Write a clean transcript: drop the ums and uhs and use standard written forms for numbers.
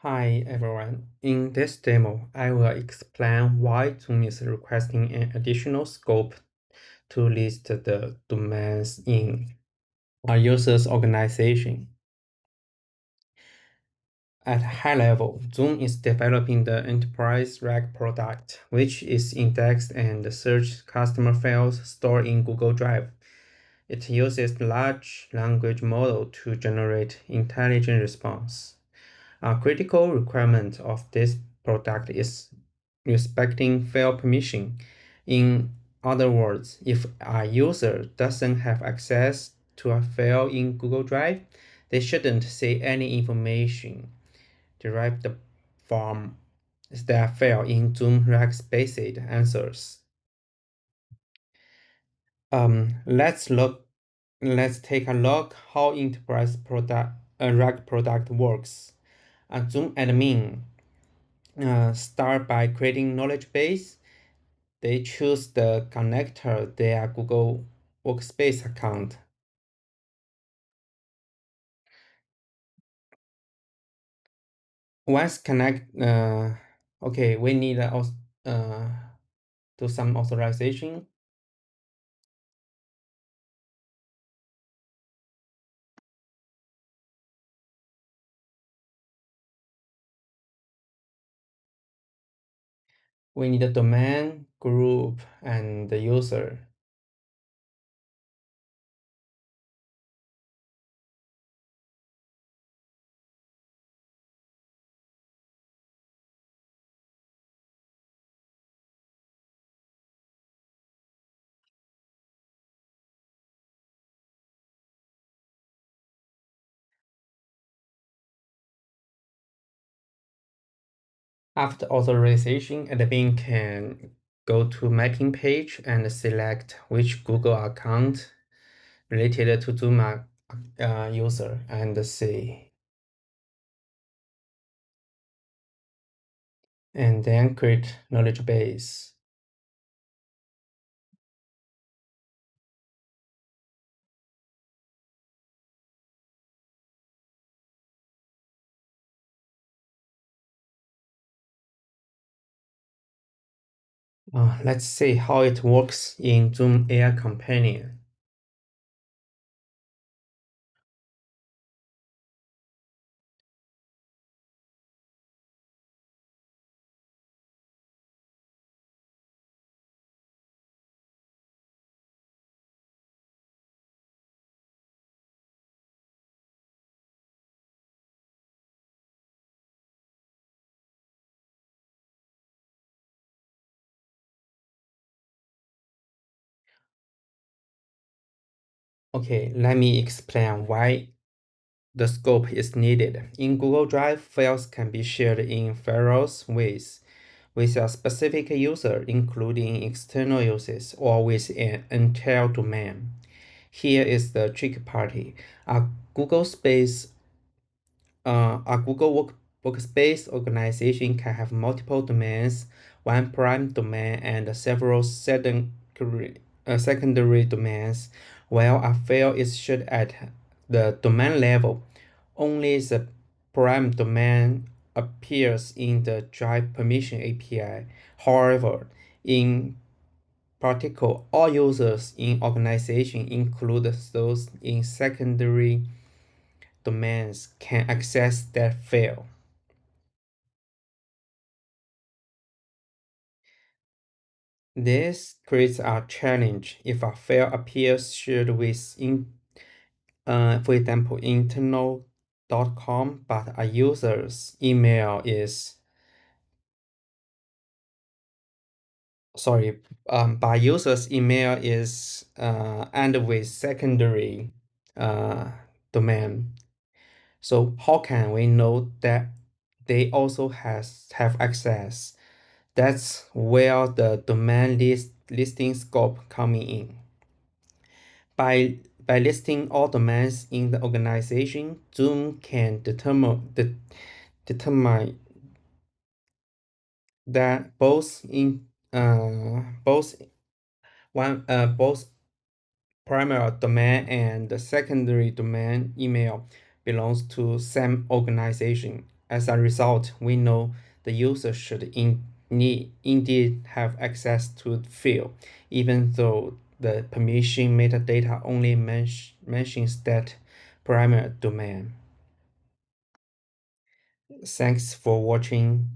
Hi everyone. In this demo, I will explain why Zoom is requesting an additional scope to list the domains in a user's organization. At a high level, Zoom is developing the Enterprise Rag product, which is indexed and search customer files stored in Google Drive. It uses large language model to generate intelligent response. A critical requirement of this product is respecting file permission. In other words, if a user doesn't have access to a file in Google Drive, they shouldn't see any information derived from that file in Zoom Rackspace answers. Let's look. Let's take a look how enterprise product Rack product works. A Zoom admin start by creating knowledge base. They choose the connector their Google Workspace account. Once connect, okay, we need uh, do some authorization. We need a domain, group, and the user. After authorization, admin can go to mapping page and select which Google account related to Zoom user and see, and then create knowledge base. Let's see how it works in Zoom AI Companion. Okay, let me explain why the scope is needed. In Google Drive, files can be shared in various ways with a specific user, including external users, or with an entire domain. Here is the tricky party. A Google Space a Google Workspace organization can have multiple domains, one prime domain, and several secondary domains. While a file is shared at the domain level, only the prime domain appears in the Drive Permission API. However, in particular, all users in organization, include those in secondary domains, can access that file. This creates a challenge if a file appears shared with, for example, internal.com, but a user's email is, sorry, but user's email is and with secondary uh, domain. So how can we know that they also have access? That's where the domain listing scope coming in. By listing all domains in the organization, Zoom can determine that both primary domain and the secondary domain email belongs to same organization As a result, we know the user should indeed have access to the field, even though the permission metadata only mentions that primary domain. Thanks for watching.